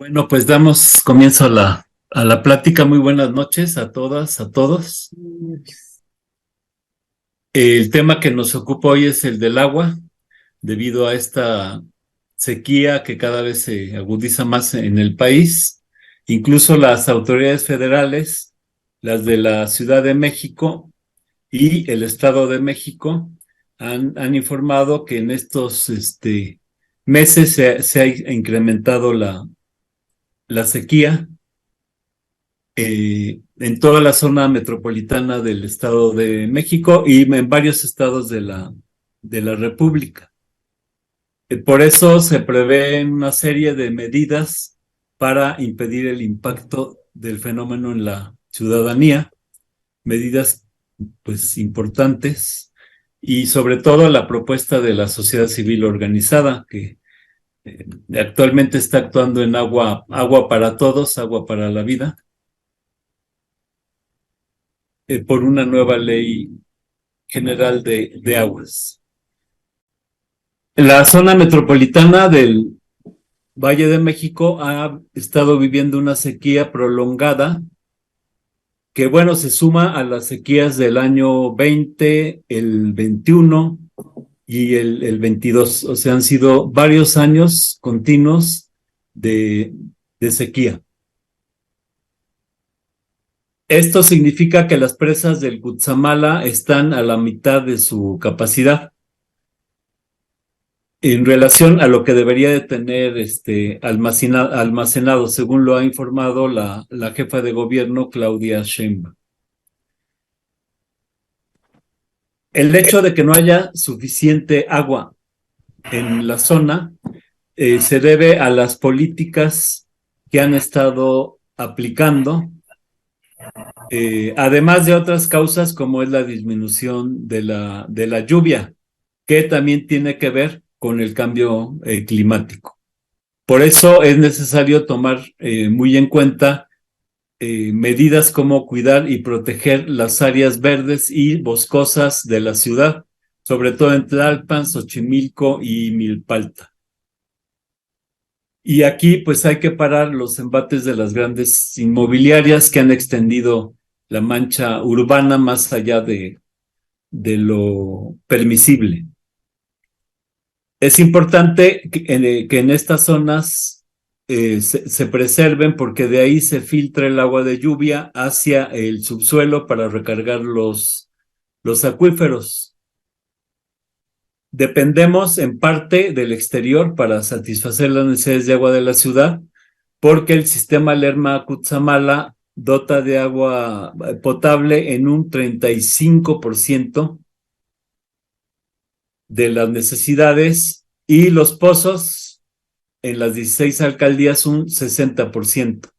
Bueno, pues damos comienzo a la plática. Muy buenas noches a todas, a todos. El tema que nos ocupa hoy es el del agua, debido a esta sequía que cada vez se agudiza más en el país. Incluso las autoridades federales, las de la Ciudad de México y el Estado de México, han informado que en estos meses se ha incrementado la sequía en toda la zona metropolitana del Estado de México y en varios estados de la República. Por eso se prevén una serie de medidas para impedir el impacto del fenómeno en la ciudadanía, medidas pues importantes, y sobre todo la propuesta de la sociedad civil organizada que actualmente está actuando en agua para todos, agua para la vida, por una nueva ley general de aguas. La zona metropolitana del Valle de México ha estado viviendo una sequía prolongada que, bueno, se suma a las sequías del año 20, el 21 y el 22. O sea, han sido varios años continuos de sequía. Esto significa que las presas del Cutzamala están a la mitad de su capacidad en relación a lo que debería de tener almacenado, según lo ha informado la jefa de gobierno, Claudia Sheinbaum. El hecho de que no haya suficiente agua en la zona se debe a las políticas que han estado aplicando, además de otras causas como es la disminución de la lluvia, que también tiene que ver con el cambio climático. Por eso es necesario tomar muy en cuenta medidas como cuidar y proteger las áreas verdes y boscosas de la ciudad, sobre todo en Tlalpan, Xochimilco y Milpalta. Y aquí pues hay que parar los embates de las grandes inmobiliarias que han extendido la mancha urbana más allá de lo permisible. Es importante que en estas zonas se preserven, porque de ahí se filtra el agua de lluvia hacia el subsuelo para recargar los acuíferos. Dependemos en parte del exterior para satisfacer las necesidades de agua de la ciudad, porque el sistema Lerma-Cutzamala dota de agua potable en un 35% de las necesidades, y los pozos en las 16 alcaldías un 60%.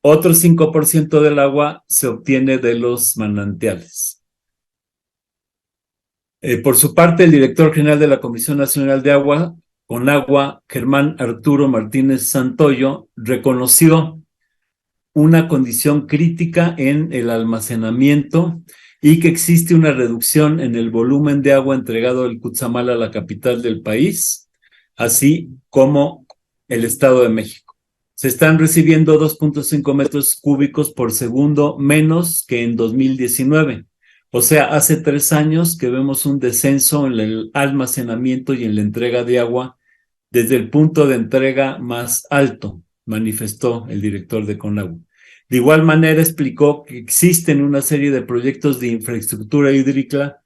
Otro 5% del agua se obtiene de los manantiales. Por su parte, el director general de la Comisión Nacional de Agua, Conagua, Germán Arturo Martínez Santoyo, reconoció una condición crítica en el almacenamiento y que existe una reducción en el volumen de agua entregado del Cutzamala a la capital del país, así como el Estado de México. Se están recibiendo 2.5 metros cúbicos por segundo menos que en 2019. O sea, hace 3 años que vemos un descenso en el almacenamiento y en la entrega de agua desde el punto de entrega más alto, manifestó el director de Conagua. De igual manera, explicó que existen una serie de proyectos de infraestructura hídrica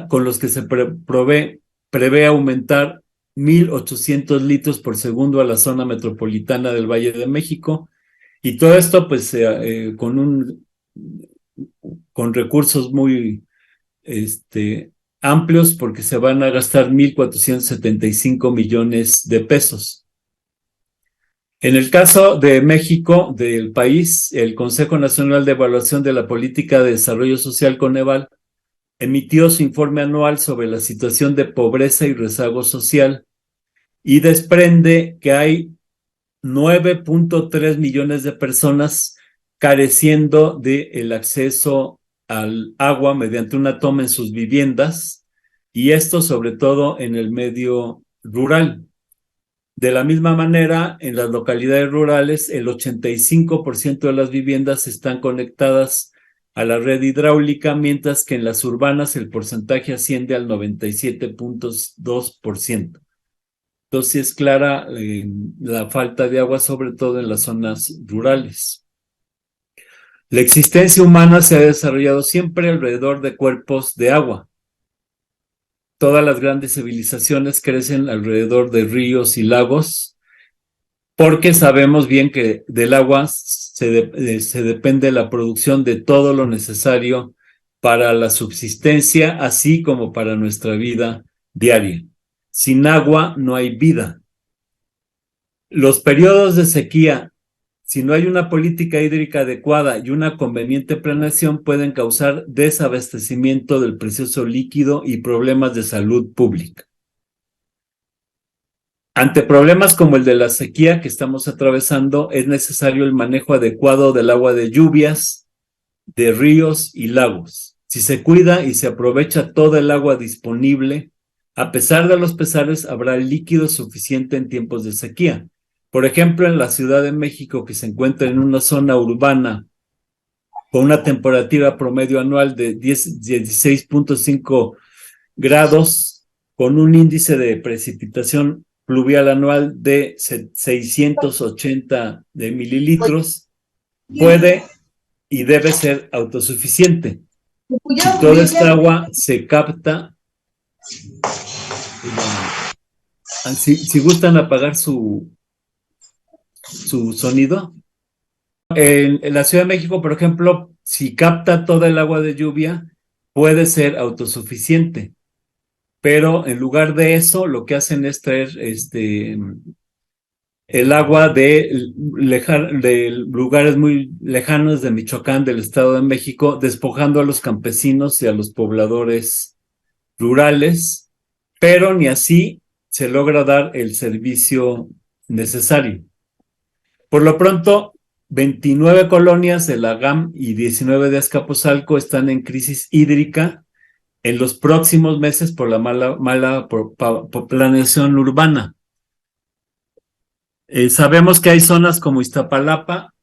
con los que se prevé aumentar 1,800 litros por segundo a la zona metropolitana del Valle de México, y todo esto pues con recursos muy amplios, porque se van a gastar 1,475 millones de pesos. En el caso de México, del país, el Consejo Nacional de Evaluación de la Política de Desarrollo Social, Coneval, emitió su informe anual sobre la situación de pobreza y rezago social, y desprende que hay 9.3 millones de personas careciendo del acceso al agua mediante una toma en sus viviendas, y esto sobre todo en el medio rural. De la misma manera, en las localidades rurales, el 85% de las viviendas están conectadas a la red hidráulica, mientras que en las urbanas el porcentaje asciende al 97.2%. Entonces, sí es clara la falta de agua, sobre todo en las zonas rurales. La existencia humana se ha desarrollado siempre alrededor de cuerpos de agua. Todas las grandes civilizaciones crecen alrededor de ríos y lagos, porque sabemos bien que del agua se depende la producción de todo lo necesario para la subsistencia, así como para nuestra vida diaria. Sin agua no hay vida. Los periodos de sequía, si no hay una política hídrica adecuada y una conveniente planeación, pueden causar desabastecimiento del precioso líquido y problemas de salud pública. Ante problemas como el de la sequía que estamos atravesando, es necesario el manejo adecuado del agua de lluvias, de ríos y lagos. Si se cuida y se aprovecha toda el agua disponible, a pesar de los pesares, habrá líquido suficiente en tiempos de sequía. Por ejemplo, en la Ciudad de México, que se encuentra en una zona urbana con una temperatura promedio anual de 16.5 grados, con un índice de precipitación pluvial anual de 680 de mililitros, puede y debe ser autosuficiente. Si toda esta agua se capta, si gustan apagar su sonido. En la Ciudad de México, por ejemplo, si capta toda el agua de lluvia, puede ser autosuficiente. Pero en lugar de eso, lo que hacen es traer el agua de lugares muy lejanos de Michoacán, del Estado de México, despojando a los campesinos y a los pobladores rurales, pero ni así se logra dar el servicio necesario. Por lo pronto, 29 colonias de la GAM y 19 de Azcapotzalco están en crisis hídrica en los próximos meses por la mala planeación urbana. Sabemos que hay zonas como Iztapalapa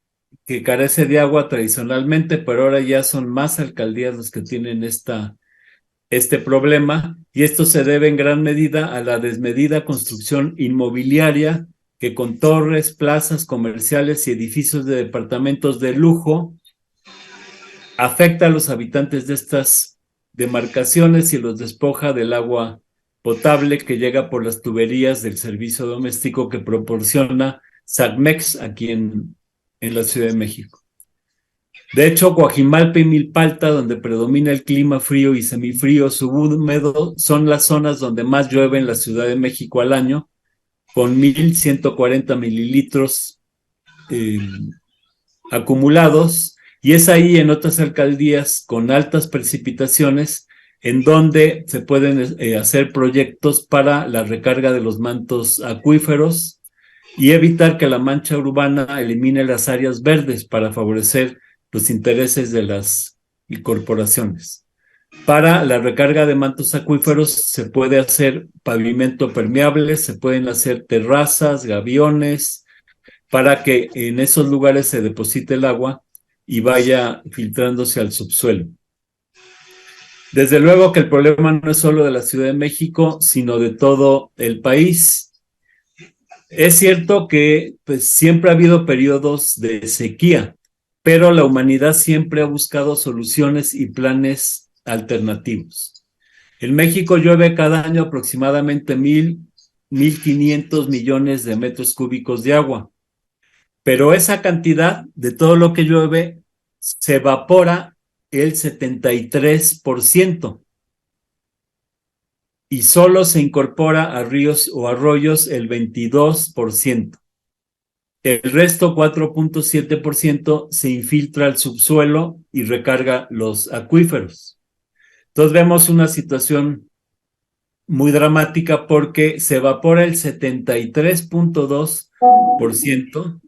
que carece de agua tradicionalmente, pero ahora ya son más alcaldías los que tienen este problema, y esto se debe en gran medida a la desmedida construcción inmobiliaria que con torres, plazas comerciales y edificios de departamentos de lujo afecta a los habitantes de estas demarcaciones y los despoja del agua potable que llega por las tuberías del servicio doméstico que proporciona SACMEX aquí en la Ciudad de México. De hecho, Coajimalpa y Milpalta, donde predomina el clima frío y semifrío subhúmedo, son las zonas donde más llueve en la Ciudad de México al año, con 1,140 mililitros acumulados, y es ahí en otras alcaldías con altas precipitaciones en donde se pueden hacer proyectos para la recarga de los mantos acuíferos y evitar que la mancha urbana elimine las áreas verdes para favorecer los intereses de las corporaciones. Para la recarga de mantos acuíferos se puede hacer pavimento permeable, se pueden hacer terrazas, gaviones, para que en esos lugares se deposite el agua y vaya filtrándose al subsuelo. Desde luego que el problema no es solo de la Ciudad de México, sino de todo el país. Es cierto que pues, siempre ha habido periodos de sequía, pero la humanidad siempre ha buscado soluciones y planes alternativos. En México llueve cada año aproximadamente 1,500 millones de metros cúbicos de agua, pero esa cantidad de todo lo que llueve se evapora el 73% y solo se incorpora a ríos o arroyos el 22%. El resto, 4.7%, se infiltra al subsuelo y recarga los acuíferos. Entonces vemos una situación muy dramática porque se evapora el 73.2%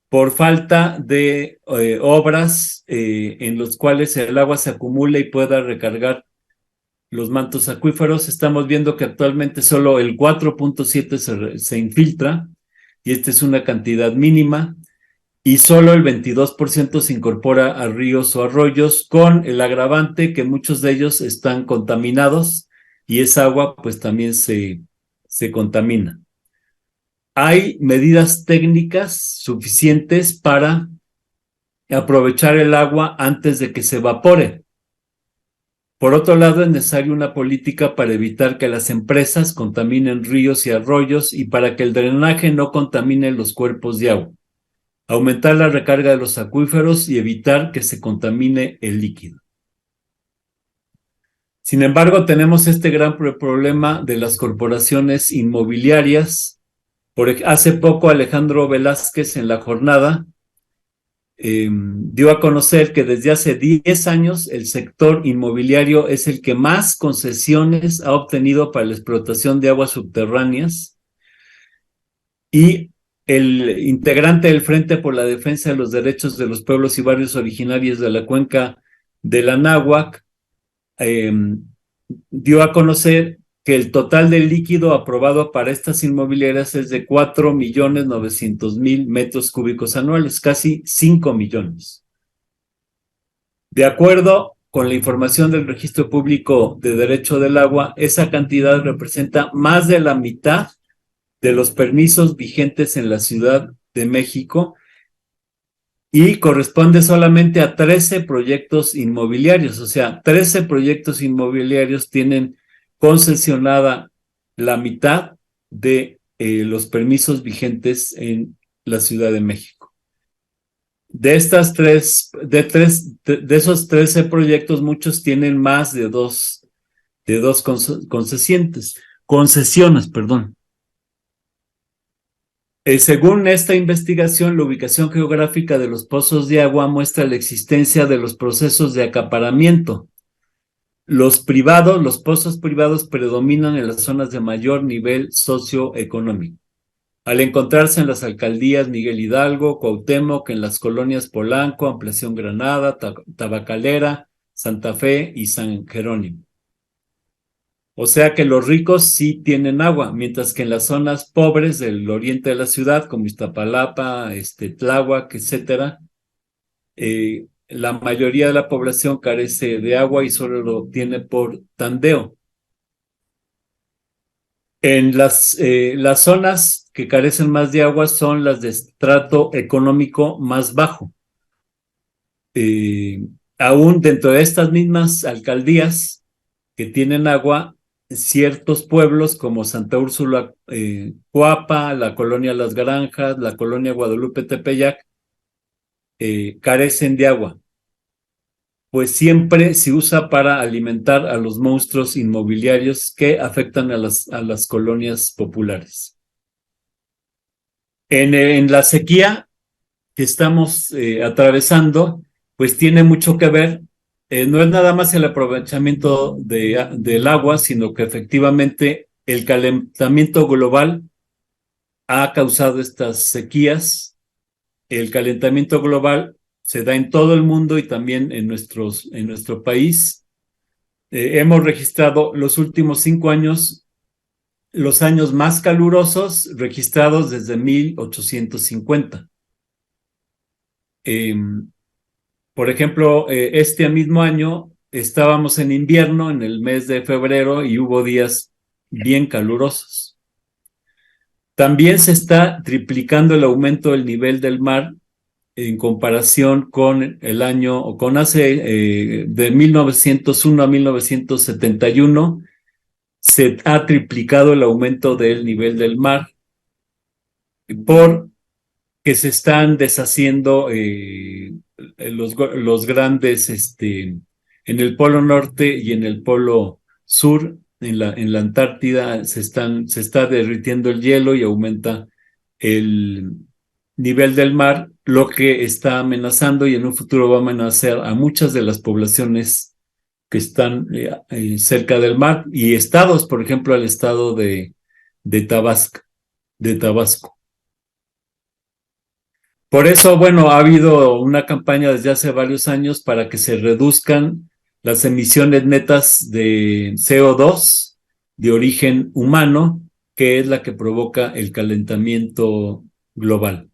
por falta de obras en los cuales el agua se acumula y pueda recargar los mantos acuíferos. Estamos viendo que actualmente solo el 4.7 se infiltra, y esta es una cantidad mínima, y solo el 22% se incorpora a ríos o arroyos, con el agravante que muchos de ellos están contaminados, y esa agua pues también se contamina. Hay medidas técnicas suficientes para aprovechar el agua antes de que se evapore. Por otro lado, es necesaria una política para evitar que las empresas contaminen ríos y arroyos, y para que el drenaje no contamine los cuerpos de agua. Aumentar la recarga de los acuíferos y evitar que se contamine el líquido. Sin embargo, tenemos este gran problema de las corporaciones inmobiliarias. Hace poco Alejandro Velázquez, en La Jornada, dio a conocer que desde hace 10 años el sector inmobiliario es el que más concesiones ha obtenido para la explotación de aguas subterráneas, y el integrante del Frente por la Defensa de los Derechos de los Pueblos y Barrios Originarios de la Cuenca del Anáhuac dio a conocer que el total del líquido aprobado para estas inmobiliarias es de 4.900.000 metros cúbicos anuales, casi 5 millones. De acuerdo con la información del Registro Público de Derecho del Agua, esa cantidad representa más de la mitad de los permisos vigentes en la Ciudad de México, y corresponde solamente a 13 proyectos inmobiliarios. O sea, 13 proyectos inmobiliarios tienen concesionada la mitad de los permisos vigentes en la Ciudad de México. De esos 13 proyectos, muchos tienen más de dos concesiones, perdón. Según esta investigación, la ubicación geográfica de los pozos de agua muestra la existencia de los procesos de acaparamiento. Los pozos privados predominan en las zonas de mayor nivel socioeconómico, al encontrarse en las alcaldías Miguel Hidalgo, Cuauhtémoc, en las colonias Polanco, Ampliación Granada, Tabacalera, Santa Fe y San Jerónimo. O sea que los ricos sí tienen agua, mientras que en las zonas pobres del oriente de la ciudad, como Iztapalapa, Tláhuac, etcétera, la mayoría de la población carece de agua y solo lo obtiene por tandeo. En las zonas que carecen más de agua son las de estrato económico más bajo. Aún dentro de estas mismas alcaldías que tienen agua, ciertos pueblos como Santa Úrsula, Coapa, la colonia Las Granjas, la colonia Guadalupe Tepeyac, carecen de agua, pues siempre se usa para alimentar a los monstruos inmobiliarios que afectan a las colonias populares. En la sequía que estamos atravesando, pues tiene mucho que ver. No es nada más el aprovechamiento del agua, sino que efectivamente el calentamiento global ha causado estas sequías. El calentamiento global se da en todo el mundo y también en nuestro país. Hemos registrado los últimos 5 años, los años más calurosos registrados desde 1850. Por ejemplo, este mismo año estábamos en invierno, en el mes de febrero, y hubo días bien calurosos. También se está triplicando el aumento del nivel del mar en comparación con el año, o con de 1901 a 1971, se ha triplicado el aumento del nivel del mar, porque se están deshaciendo los grandes, en el Polo Norte y en el Polo Sur, en la Antártida, se está derritiendo el hielo y aumenta el nivel del mar, lo que está amenazando y en un futuro va a amenazar a muchas de las poblaciones que están cerca del mar, y estados, por ejemplo, el estado de Tabasco. Por eso, bueno, ha habido una campaña desde hace varios años para que se reduzcan las emisiones netas de CO2 de origen humano, que es la que provoca el calentamiento global.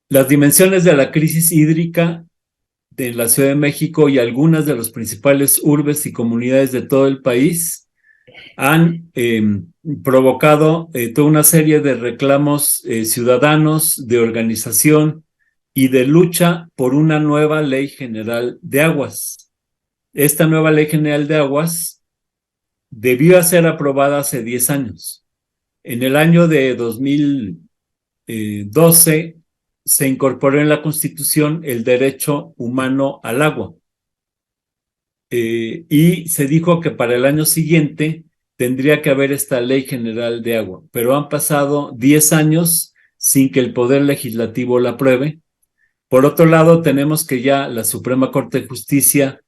Las dimensiones de la crisis hídrica de la Ciudad de México y algunas de las principales urbes y comunidades de todo el país han provocado toda una serie de reclamos ciudadanos, de organización y de lucha por una nueva ley general de aguas. Esta nueva ley general de aguas debió ser aprobada hace 10 años. En el año de 2012 se incorporó en la Constitución el derecho humano al agua. Y se dijo que para el año siguiente tendría que haber esta ley general de agua, pero han pasado 10 años sin que el Poder Legislativo la apruebe. Por otro lado, tenemos que ya la Suprema Corte de Justicia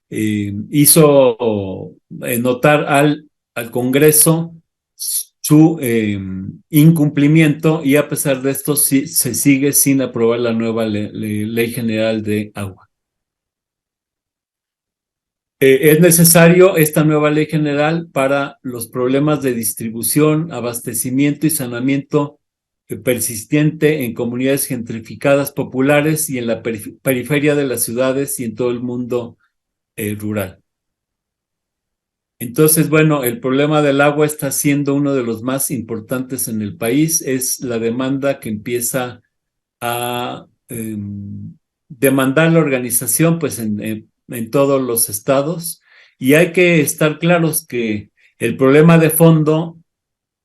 hizo notar al Congreso su incumplimiento, y a pesar de esto se sigue sin aprobar la nueva ley general de agua. Es necesario esta nueva ley general para los problemas de distribución, abastecimiento y saneamiento persistente en comunidades gentrificadas populares y en la periferia de las ciudades y en todo el mundo rural. Entonces, bueno, el problema del agua está siendo uno de los más importantes en el país. Es la demanda que empieza a demandar la organización, pues en todos los estados, y hay que estar claros que el problema de fondo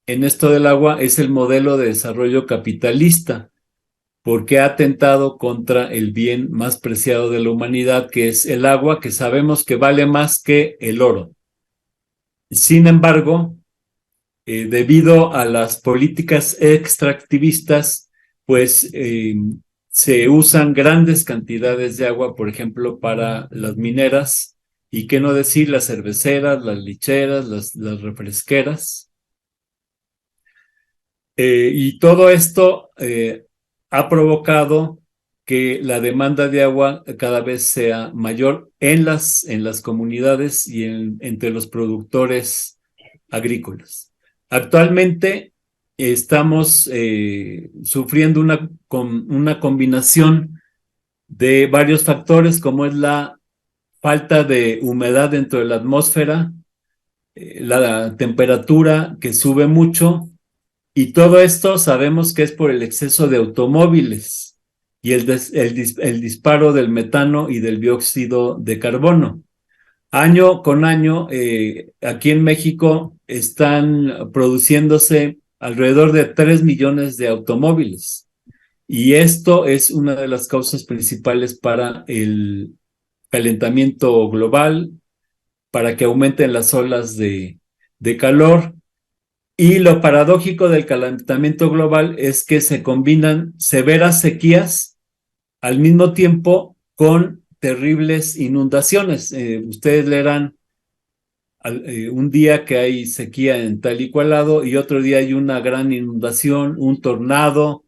en esto del agua es el modelo de desarrollo capitalista, porque ha atentado contra el bien más preciado de la humanidad, que es el agua, que sabemos que vale más que el oro. Sin embargo, debido a las políticas extractivistas, pues se usan grandes cantidades de agua, por ejemplo, para las mineras, y qué no decir, las cerveceras, las licheras, las refresqueras. Y todo esto ha provocado que la demanda de agua cada vez sea mayor en las comunidades y entre los productores agrícolas. Actualmente estamos sufriendo una combinación de varios factores, como es la falta de humedad dentro de la atmósfera, la temperatura que sube mucho, y todo esto sabemos que es por el exceso de automóviles y el disparo del metano y del dióxido de carbono. Año con año, aquí en México están produciéndose alrededor de 3 millones de automóviles. Y esto es una de las causas principales para el calentamiento global, para que aumenten las olas de calor. Y lo paradójico del calentamiento global es que se combinan severas sequías al mismo tiempo con terribles inundaciones. Ustedes leerán un día que hay sequía en tal y cual lado, y otro día hay una gran inundación, un tornado,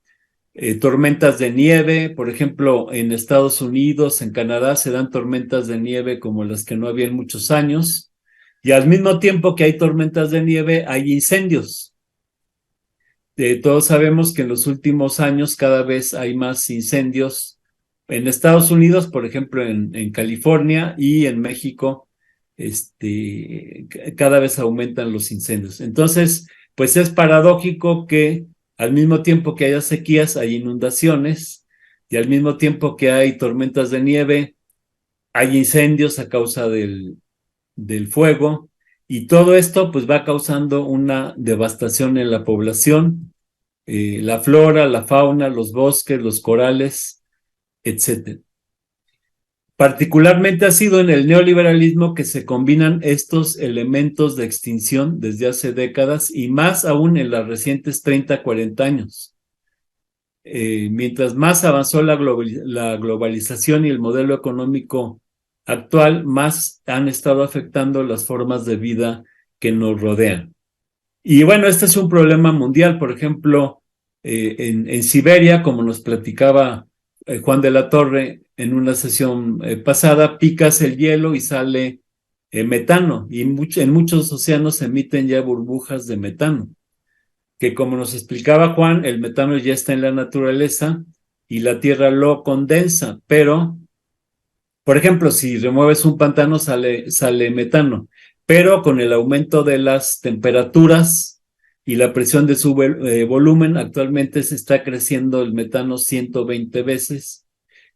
tormentas de nieve. Por ejemplo, en Estados Unidos, en Canadá, se dan tormentas de nieve como las que no había en muchos años, y al mismo tiempo que hay tormentas de nieve, hay incendios. Todos sabemos que en los últimos años cada vez hay más incendios en Estados Unidos, por ejemplo, en California, y en México, cada vez aumentan los incendios. Entonces, pues es paradójico que al mismo tiempo que haya sequías, hay inundaciones, y al mismo tiempo que hay tormentas de nieve, hay incendios a causa del fuego, y todo esto pues va causando una devastación en la población, la flora, la fauna, los bosques, los corales, etc. Particularmente ha sido en el neoliberalismo que se combinan estos elementos de extinción desde hace décadas, y más aún en los recientes 30, 40 años. Mientras más avanzó la globalización y el modelo económico actual, más han estado afectando las formas de vida que nos rodean. Y bueno, este es un problema mundial. Por ejemplo, en Siberia, como nos platicaba Juan de la Torre, en una sesión pasada, picas el hielo y sale metano, y en muchos océanos se emiten ya burbujas de metano, que como nos explicaba Juan, el metano ya está en la naturaleza y la Tierra lo condensa, pero, por ejemplo, si remueves un pantano sale metano, pero con el aumento de las temperaturas y la presión de su volumen, actualmente se está creciendo el metano 120 veces,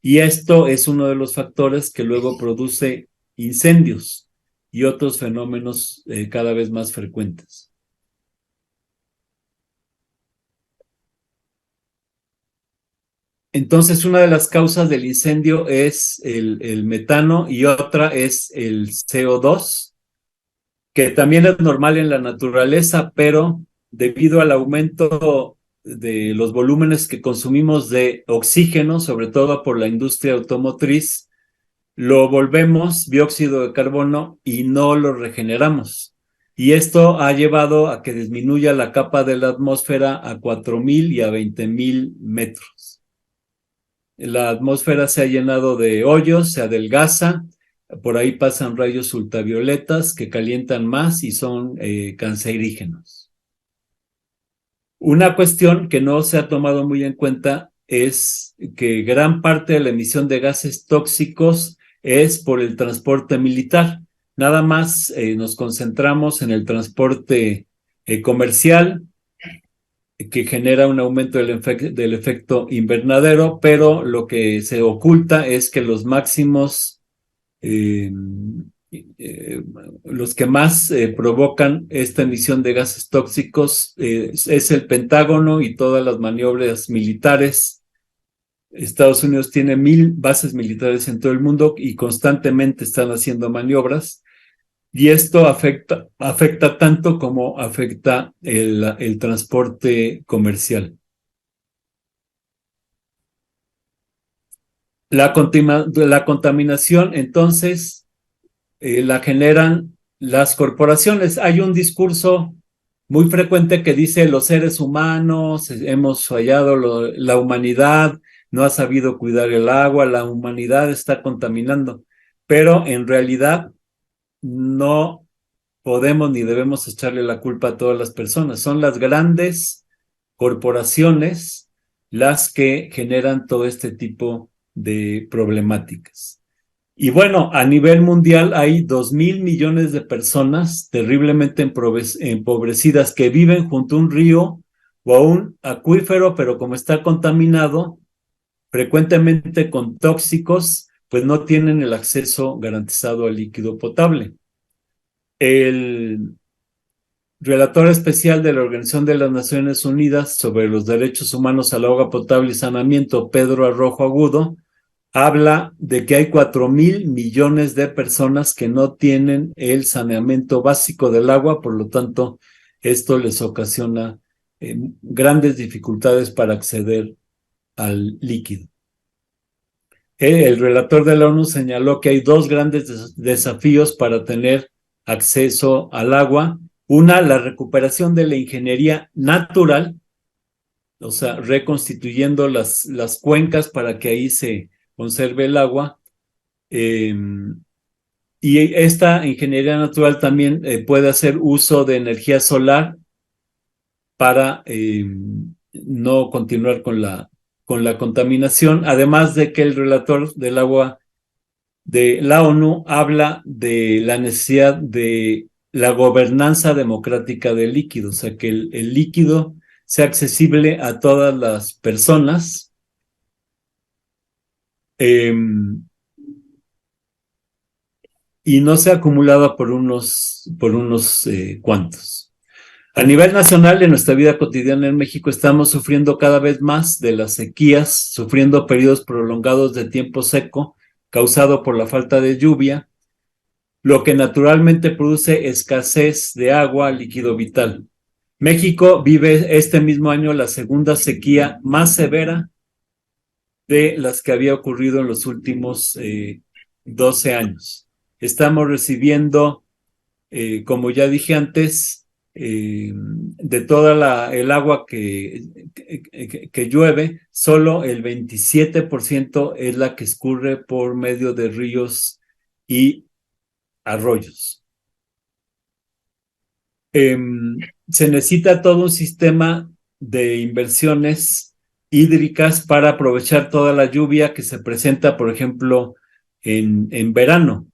y esto es uno de los factores que luego produce incendios y otros fenómenos cada vez más frecuentes. Entonces, una de las causas del incendio es el metano y otra es el CO2, que también es normal en la naturaleza, pero debido al aumento de los volúmenes que consumimos de oxígeno, sobre todo por la industria automotriz, lo volvemos dióxido de carbono y no lo regeneramos. Y esto ha llevado a que disminuya la capa de la atmósfera a 4,000 y a 20,000 metros. La atmósfera se ha llenado de hoyos, se adelgaza, por ahí pasan rayos ultravioletas que calientan más y son cancerígenos. Una cuestión que no se ha tomado muy en cuenta es que gran parte de la emisión de gases tóxicos es por el transporte militar. Nada más nos concentramos en el transporte comercial, que genera un aumento del efecto invernadero, pero lo que se oculta es que los máximos, eh, los que más provocan esta emisión de gases tóxicos es el Pentágono y todas las maniobras militares. Estados Unidos tiene 1,000 bases militares en todo el mundo y constantemente están haciendo maniobras. Y esto afecta tanto como afecta el transporte comercial. La contaminación, entonces, la generan las corporaciones. Hay un discurso muy frecuente que dice los seres humanos hemos fallado, la humanidad no ha sabido cuidar el agua, la humanidad está contaminando, pero en realidad no podemos ni debemos echarle la culpa a todas las personas. Son las grandes corporaciones las que generan todo este tipo de problemáticas. Y bueno, a nivel mundial hay 2,000 millones de personas terriblemente empobrecidas que viven junto a un río o a un acuífero, pero como está contaminado, frecuentemente con tóxicos, pues no tienen el acceso garantizado al líquido potable. El relator especial de la Organización de las Naciones Unidas sobre los derechos humanos al agua potable y saneamiento, Pedro Arrojo Agudo, habla de que hay 4,000 millones de personas que no tienen el saneamiento básico del agua, por lo tanto, esto les ocasiona grandes dificultades para acceder al líquido. El relator de la ONU señaló que hay dos grandes desafíos para tener acceso al agua. Una, la recuperación de la ingeniería natural, o sea, reconstituyendo las cuencas para que ahí se conserve el agua. Y esta ingeniería natural también puede hacer uso de energía solar para no continuar con la contaminación, además de que el relator del agua de la ONU habla de la necesidad de la gobernanza democrática del líquido, o sea, que el líquido sea accesible a todas las personas, y no sea acumulada por unos cuantos. A nivel nacional, en nuestra vida cotidiana en México, estamos sufriendo cada vez más de las sequías, sufriendo periodos prolongados de tiempo seco causado por la falta de lluvia, lo que naturalmente produce escasez de agua, líquido vital. México vive este mismo año la segunda sequía más severa de las que había ocurrido en los últimos 12 años. Estamos recibiendo, como ya dije antes, de toda el agua que llueve, solo el 27% es la que escurre por medio de ríos y arroyos. Se necesita todo un sistema de inversiones hídricas para aprovechar toda la lluvia que se presenta, por ejemplo, en verano,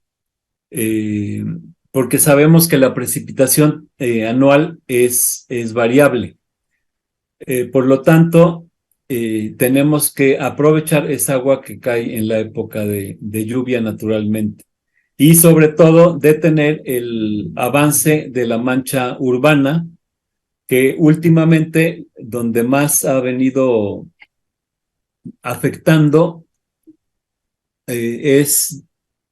porque sabemos que la precipitación anual es variable. Por lo tanto, tenemos que aprovechar esa agua que cae en la época de lluvia naturalmente. Y sobre todo detener el avance de la mancha urbana, que últimamente donde más ha venido afectando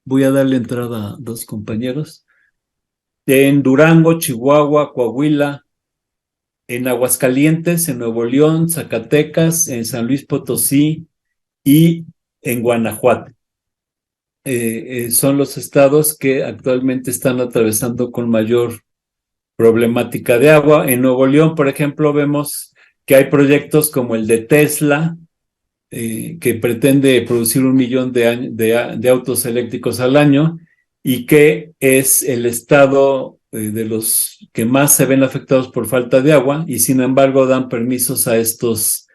voy a darle entrada a dos compañeros, en Durango, Chihuahua, Coahuila, en Aguascalientes, en Nuevo León, Zacatecas, en San Luis Potosí y en Guanajuato. Son los estados que actualmente están atravesando con mayor problemática de agua. En Nuevo León, por ejemplo, vemos que hay proyectos como el de Tesla, que pretende producir 1 millón de autos eléctricos al año y que es el estado de los que más se ven afectados por falta de agua, y sin embargo dan permisos a estos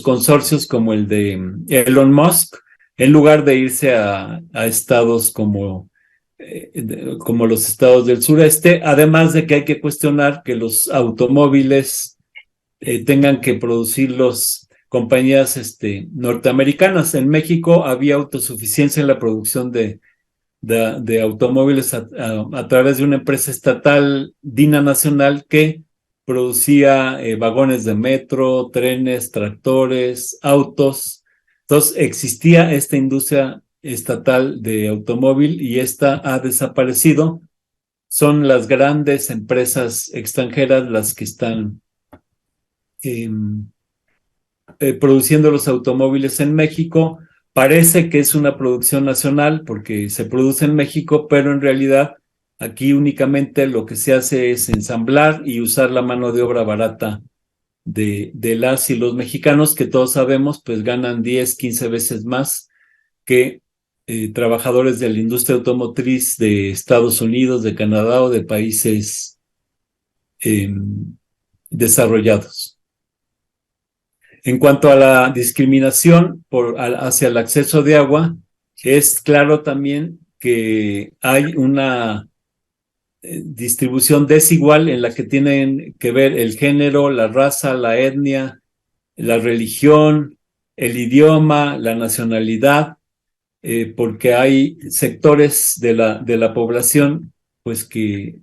consorcios como el de Elon Musk, en lugar de irse a estados como los estados del sureste, además de que hay que cuestionar que los automóviles tengan que producirlos compañías norteamericanas. En México había autosuficiencia en la producción de automóviles a través de una empresa estatal, Dina Nacional, que producía vagones de metro, trenes, tractores, autos. Entonces existía esta industria estatal de automóvil y esta ha desaparecido. Son las grandes empresas extranjeras las que están produciendo los automóviles en México. Parece que es una producción nacional porque se produce en México, pero en realidad aquí únicamente lo que se hace es ensamblar y usar la mano de obra barata de las y los mexicanos, que todos sabemos pues ganan 10, 15 veces más que trabajadores de la industria automotriz de Estados Unidos, de Canadá o de países desarrollados. En cuanto a la discriminación hacia el acceso de agua, es claro también que hay una distribución desigual en la que tienen que ver el género, la raza, la etnia, la religión, el idioma, la nacionalidad, porque hay sectores de la población pues que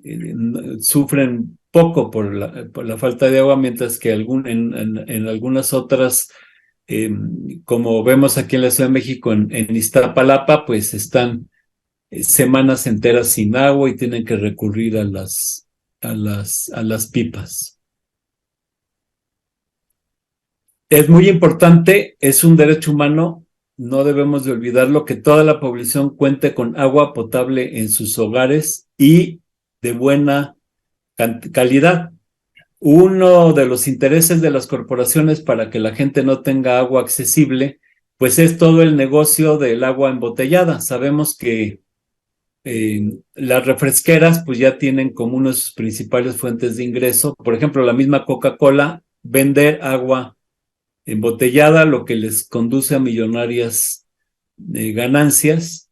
sufren poco por la falta de agua, mientras que en algunas otras, como vemos aquí en la Ciudad de México, en Iztapalapa, pues están semanas enteras sin agua y tienen que recurrir a las pipas. Es muy importante, es un derecho humano, no debemos de olvidarlo, que toda la población cuente con agua potable en sus hogares y de buena calidad. Uno de los intereses de las corporaciones para que la gente no tenga agua accesible, pues es todo el negocio del agua embotellada. Sabemos que las refresqueras pues ya tienen como una de sus principales fuentes de ingreso. Por ejemplo, la misma Coca-Cola, vender agua embotellada, lo que les conduce a millonarias ganancias.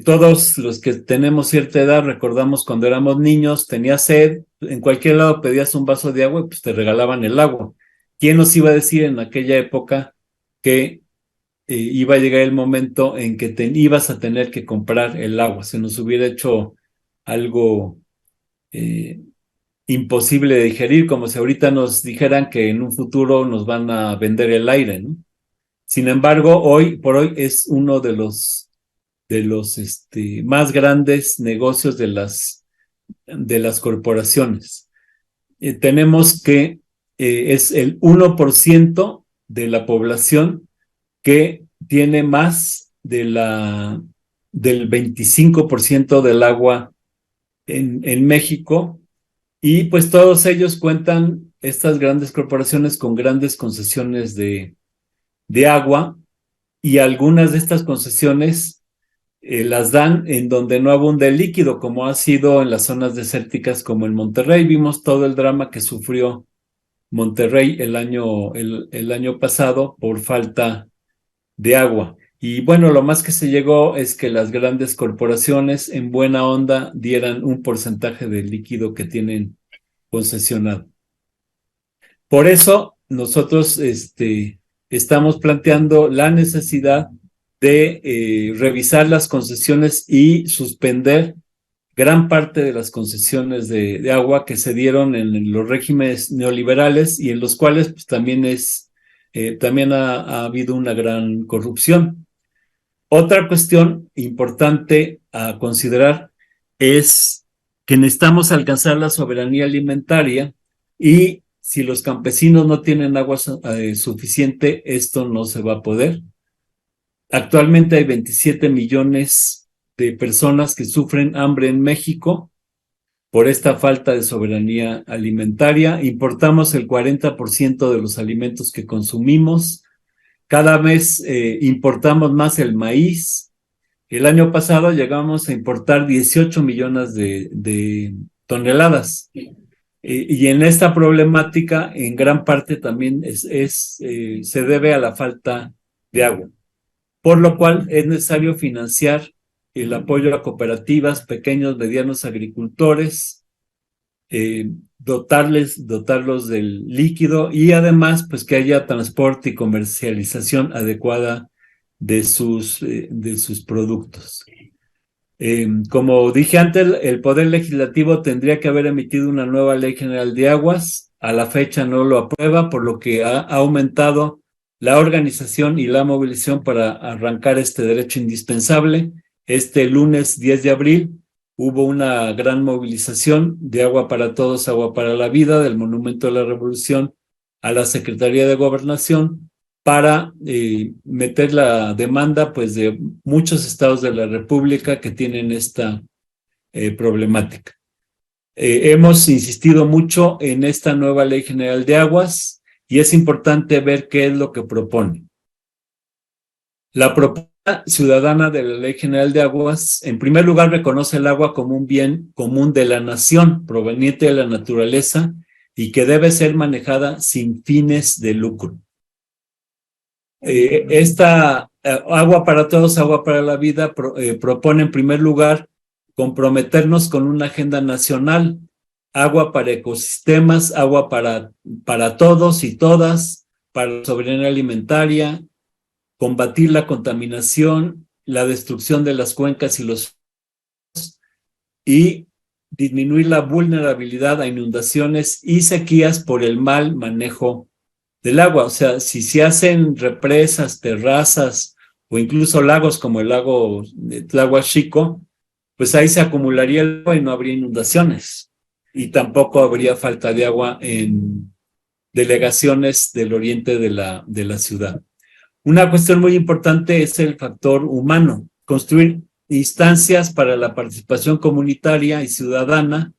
Todos los que tenemos cierta edad recordamos cuando éramos niños, tenías sed, en cualquier lado pedías un vaso de agua y pues te regalaban el agua. ¿Quién nos iba a decir en aquella época que iba a llegar el momento en que ibas a tener que comprar el agua? Se nos hubiera hecho algo imposible de digerir, como si ahorita nos dijeran que en un futuro nos van a vender el aire, ¿no? Sin embargo, hoy por hoy es uno de los más grandes negocios de las corporaciones. Tenemos que es el 1% de la población que tiene más del 25% del agua en México, Y pues todos ellos cuentan, estas grandes corporaciones, con grandes concesiones de agua, y algunas de estas concesiones las dan en donde no abunda el líquido, como ha sido en las zonas desérticas como en Monterrey. Vimos todo el drama que sufrió Monterrey el año pasado por falta de agua. Y bueno, lo más que se llegó es que las grandes corporaciones en buena onda dieran un porcentaje del líquido que tienen concesionado. Por eso nosotros estamos planteando la necesidad de revisar las concesiones y suspender gran parte de las concesiones de agua que se dieron en los regímenes neoliberales, y en los cuales pues, también ha habido una gran corrupción. Otra cuestión importante a considerar es que necesitamos alcanzar la soberanía alimentaria, y si los campesinos no tienen agua suficiente, esto no se va a poder. Actualmente hay 27 millones de personas que sufren hambre en México por esta falta de soberanía alimentaria. Importamos el 40% de los alimentos que consumimos. Cada mes importamos más el maíz. El año pasado llegamos a importar 18 millones de toneladas. Y en esta problemática, en gran parte también se debe a la falta de agua, por lo cual es necesario financiar el apoyo a cooperativas, pequeños, medianos agricultores, dotarlos del líquido, y además pues que haya transporte y comercialización adecuada de sus productos. Como dije antes, el Poder Legislativo tendría que haber emitido una nueva Ley General de Aguas. A la fecha no lo aprueba, por lo que ha aumentado la organización y la movilización para arrancar este derecho indispensable. Este lunes 10 de abril hubo una gran movilización de Agua para Todos, Agua para la Vida, del Monumento de la Revolución a la Secretaría de Gobernación, para meter la demanda pues de muchos estados de la República que tienen esta problemática. Hemos insistido mucho en esta nueva Ley General de Aguas, y es importante ver qué es lo que propone. La propuesta ciudadana de la Ley General de Aguas, en primer lugar, reconoce el agua como un bien común de la nación, proveniente de la naturaleza, y que debe ser manejada sin fines de lucro. Esta Agua para Todos, Agua para la Vida propone en primer lugar comprometernos con una agenda nacional: agua para ecosistemas, agua para todos y todas, para la soberanía alimentaria, combatir la contaminación, la destrucción de las cuencas y disminuir la vulnerabilidad a inundaciones y sequías por el mal manejo del agua. O sea, si se hacen represas, terrazas o incluso lagos como el lago de Tlahuachico, pues ahí se acumularía el agua y no habría inundaciones, y tampoco habría falta de agua en delegaciones del oriente de la ciudad. Una cuestión muy importante es el factor humano: construir instancias para la participación comunitaria y ciudadana,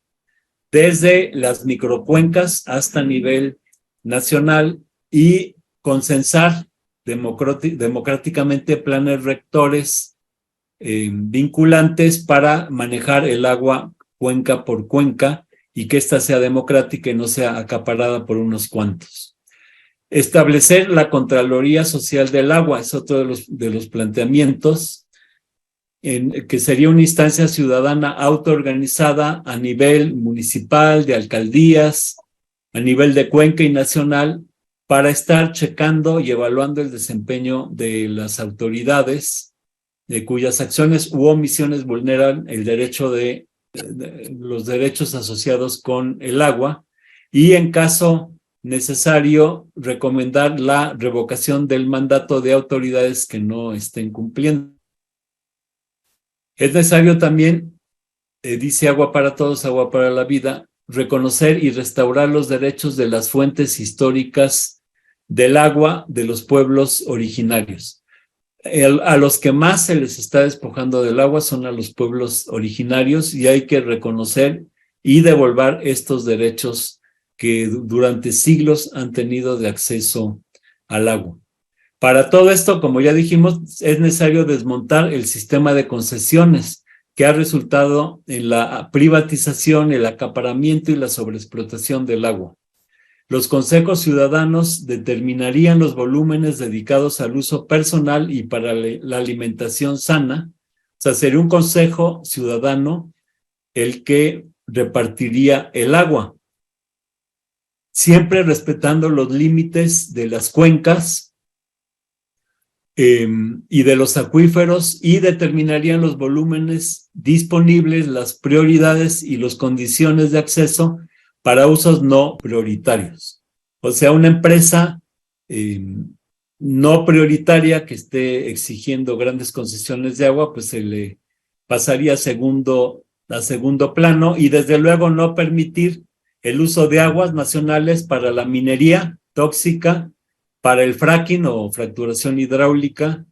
desde las microcuencas hasta nivel nacional, y consensar democráticamente planes rectores vinculantes para manejar el agua cuenca por cuenca, y que ésta sea democrática y no sea acaparada por unos cuantos. Establecer la Contraloría Social del Agua es otro de los planteamientos, que sería una instancia ciudadana autoorganizada a nivel municipal, de alcaldías, a nivel de cuenca y nacional, para estar checando y evaluando el desempeño de las autoridades cuyas acciones u omisiones vulneran el derecho los derechos asociados con el agua, y en caso necesario recomendar la revocación del mandato de autoridades que no estén cumpliendo. Es necesario también, dice Agua para Todos, Agua para la Vida, reconocer y restaurar los derechos de las fuentes históricas del agua de los pueblos originarios. A los que más se les está despojando del agua son a los pueblos originarios, y hay que reconocer y devolver estos derechos que durante siglos han tenido de acceso al agua. Para todo esto, como ya dijimos, es necesario desmontar el sistema de concesiones que ha resultado en la privatización, el acaparamiento y la sobreexplotación del agua. Los consejos ciudadanos determinarían los volúmenes dedicados al uso personal y para la alimentación sana. O sea, sería un consejo ciudadano el que repartiría el agua, siempre respetando los límites de las cuencas y de los acuíferos, y determinarían los volúmenes disponibles, las prioridades y las condiciones de acceso para usos no prioritarios. O sea, una empresa no prioritaria que esté exigiendo grandes concesiones de agua, pues se le pasaría a segundo plano, y desde luego no permitir el uso de aguas nacionales para la minería tóxica, para el fracking o fracturación hidráulica,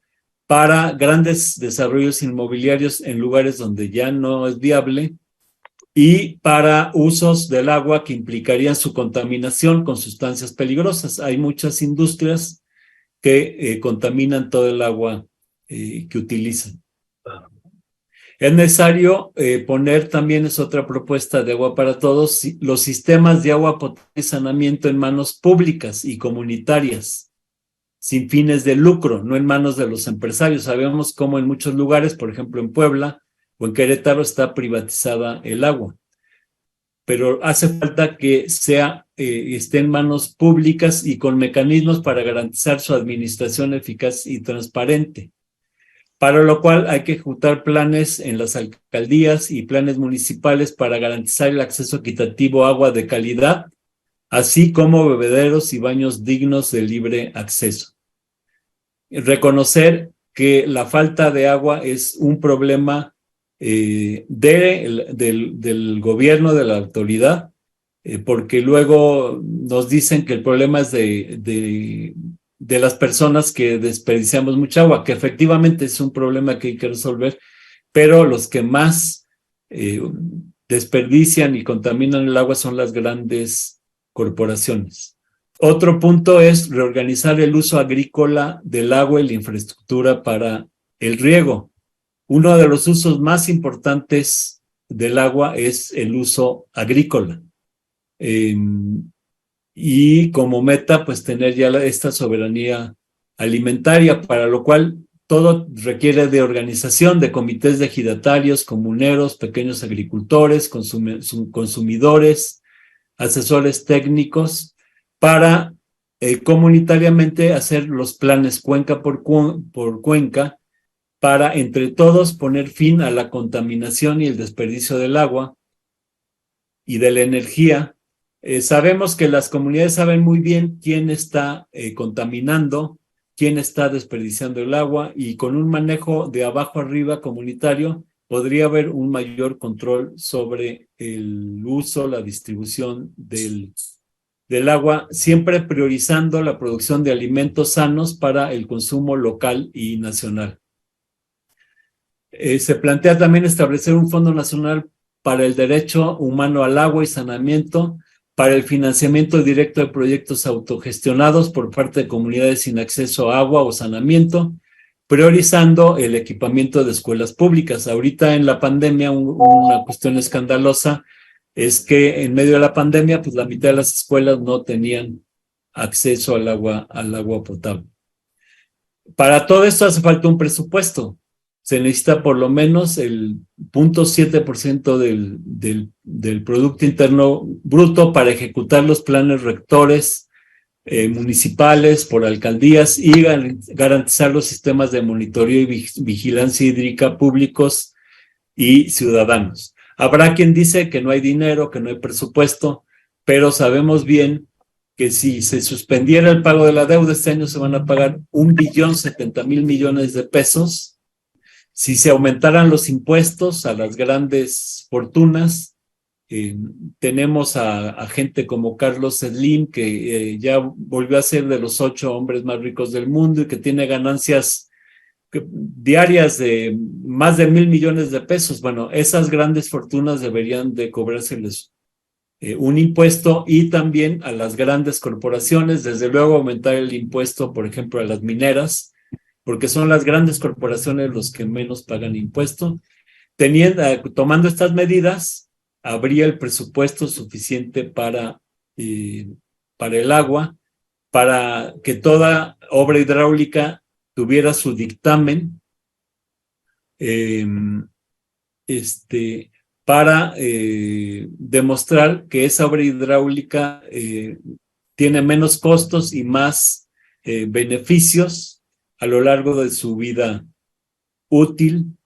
para grandes desarrollos inmobiliarios en lugares donde ya no es viable, y para usos del agua que implicarían su contaminación con sustancias peligrosas. Hay muchas industrias que contaminan todo el agua que utilizan. Es necesario poner también, es otra propuesta de Agua para Todos, los sistemas de agua potable y saneamiento en manos públicas y comunitarias, sin fines de lucro, no en manos de los empresarios. Sabemos cómo en muchos lugares, por ejemplo en Puebla o en Querétaro, está privatizada el agua. Pero hace falta que esté en manos públicas y con mecanismos para garantizar su administración eficaz y transparente. Para lo cual hay que ejecutar planes en las alcaldías y planes municipales para garantizar el acceso equitativo a agua de calidad, así como bebederos y baños dignos de libre acceso. Reconocer que la falta de agua es un problema del gobierno, de la autoridad, porque luego nos dicen que el problema es de las personas que desperdiciamos mucha agua, que efectivamente es un problema que hay que resolver, pero los que más desperdician y contaminan el agua son las grandes corporaciones. Otro punto es reorganizar el uso agrícola del agua y la infraestructura para el riego. Uno de los usos más importantes del agua es el uso agrícola. Y como meta, pues tener ya esta soberanía alimentaria, para lo cual todo requiere de organización de comités de ejidatarios, comuneros, pequeños agricultores, consumidores, asesores técnicos, para comunitariamente hacer los planes cuenca por cuenca, para entre todos poner fin a la contaminación y el desperdicio del agua y de la energía. Sabemos que las comunidades saben muy bien quién está contaminando, quién está desperdiciando el agua, y con un manejo de abajo arriba comunitario podría haber un mayor control sobre el uso, la distribución del agua, siempre priorizando la producción de alimentos sanos para el consumo local y nacional. Se plantea también establecer un Fondo Nacional para el Derecho Humano al Agua y Saneamiento, para el financiamiento directo de proyectos autogestionados por parte de comunidades sin acceso a agua o saneamiento, priorizando el equipamiento de escuelas públicas. Ahorita en la pandemia, una cuestión escandalosa es que en medio de la pandemia, pues la mitad de las escuelas no tenían acceso al agua potable. Para todo esto hace falta un presupuesto. Se necesita por lo menos el 0.7% del Producto Interno Bruto para ejecutar los planes rectores municipales por alcaldías y garantizar los sistemas de monitoreo y vigilancia hídrica públicos y ciudadanos. Habrá quien dice que no hay dinero, que no hay presupuesto, pero sabemos bien que si se suspendiera el pago de la deuda, este año se van a pagar 1.070.000.000.000 de pesos. Si se aumentaran los impuestos a las grandes fortunas, tenemos a gente como Carlos Slim, que ya volvió a ser de los 8 hombres más ricos del mundo y que tiene ganancias diarias de más de 1,000 millones de pesos. Bueno, esas grandes fortunas deberían de cobrárseles un impuesto, y también a las grandes corporaciones, desde luego aumentar el impuesto, por ejemplo, a las mineras, porque son las grandes corporaciones los que menos pagan impuesto. Tomando estas medidas, habría el presupuesto suficiente para el agua, para que toda obra hidráulica tuviera su dictamen, eh, para demostrar que esa obra hidráulica tiene menos costos y más beneficios a lo largo de su vida útil,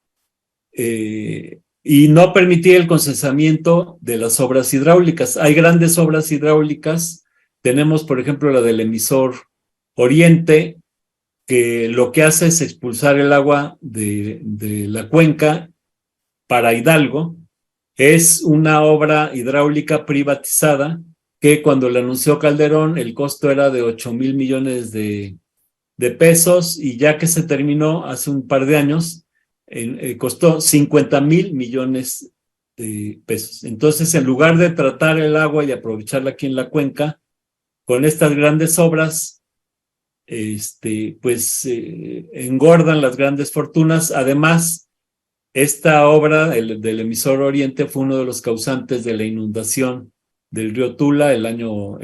y no permitir el concesamiento de las obras hidráulicas. Hay grandes obras hidráulicas. Tenemos, por ejemplo, la del emisor Oriente, que lo que hace es expulsar el agua de la cuenca para Hidalgo. Es una obra hidráulica privatizada que, cuando la anunció Calderón, el costo era de 8,000 millones de pesos, y ya que se terminó hace un par de años, costó 50,000 millones de pesos. Entonces, en lugar de tratar el agua y aprovecharla aquí en la cuenca, con estas grandes obras, engordan las grandes fortunas. Además, esta obra del emisor Oriente fue uno de los causantes de la inundación del río Tula el año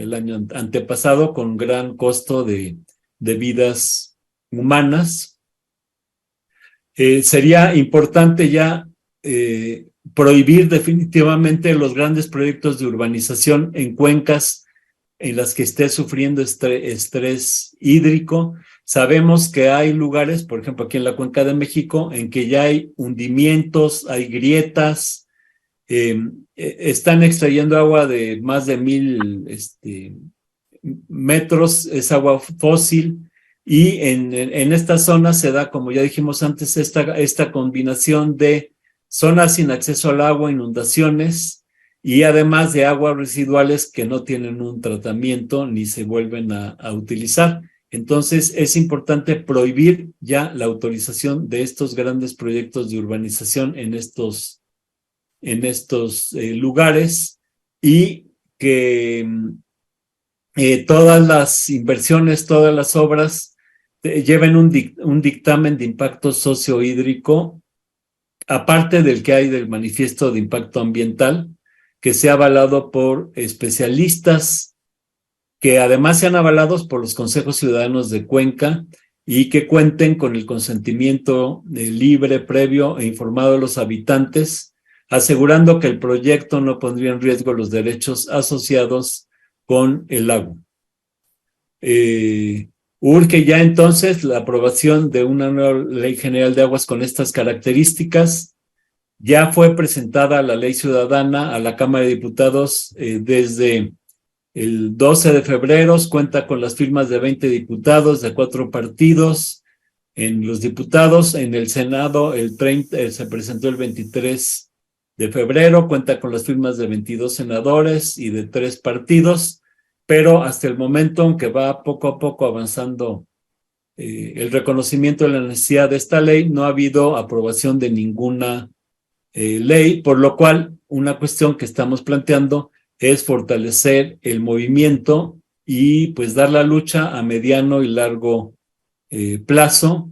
antepasado, con gran costo de vidas humanas. Sería importante ya prohibir definitivamente los grandes proyectos de urbanización en cuencas en las que esté sufriendo estrés hídrico. Sabemos que hay lugares, por ejemplo, aquí en la Cuenca de México, en que ya hay hundimientos, hay grietas, están extrayendo agua de más de 1,000 metros, es agua fósil, y en esta zona se da, como ya dijimos antes, esta combinación de zonas sin acceso al agua, inundaciones, y además de aguas residuales que no tienen un tratamiento ni se vuelven a utilizar. Entonces, es importante prohibir ya la autorización de estos grandes proyectos de urbanización en estos lugares, y que todas las inversiones, todas las obras lleven un dictamen de impacto sociohídrico, aparte del que hay del manifiesto de impacto ambiental, que sea avalado por especialistas, que además sean avalados por los consejos ciudadanos de Cuenca, y que cuenten con el consentimiento libre, previo e informado de los habitantes, asegurando que el proyecto no pondría en riesgo los derechos asociados con el agua. Urge ya entonces la aprobación de una nueva Ley General de Aguas con estas características. Ya fue presentada la Ley Ciudadana a la Cámara de Diputados desde el 12 de febrero, cuenta con las firmas de 20 diputados de 4 partidos. En los diputados, en el Senado, se presentó el 23 de febrero, cuenta con las firmas de 22 senadores y de 3 partidos, pero hasta el momento, aunque va poco a poco avanzando el reconocimiento de la necesidad de esta ley, no ha habido aprobación de ninguna ley, por lo cual una cuestión que estamos planteando es fortalecer el movimiento y pues dar la lucha a mediano y largo plazo.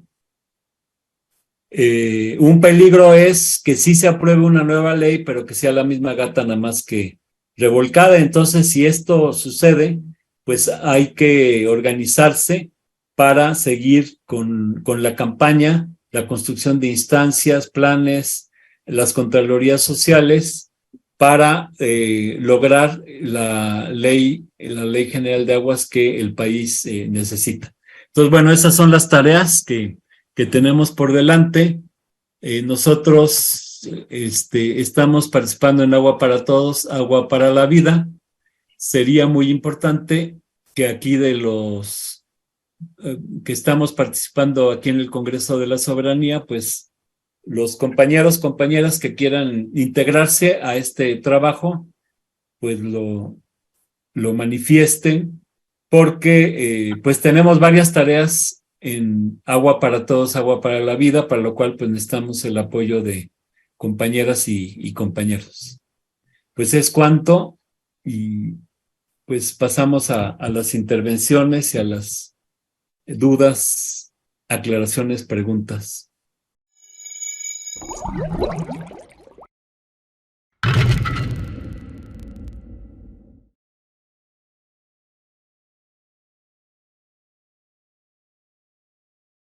Un peligro es que sí se apruebe una nueva ley, pero que sea la misma gata nada más que revolcada. Entonces, si esto sucede, pues hay que organizarse para seguir con la campaña, la construcción de instancias, planes, las contralorías sociales, para lograr la ley general de aguas que el país necesita. Entonces, bueno, esas son las tareas que tenemos por delante. Nosotros estamos participando en Agua para Todos, Agua para la Vida. Sería muy importante que aquí de los que estamos participando aquí en el Congreso de la Soberanía, pues los compañeras que quieran integrarse a este trabajo, pues lo manifiesten, porque pues tenemos varias tareas en Agua para Todos, Agua para la Vida, para lo cual pues necesitamos el apoyo de compañeras y compañeros. Pues es cuanto, y pues pasamos a las intervenciones y a las dudas, aclaraciones, preguntas.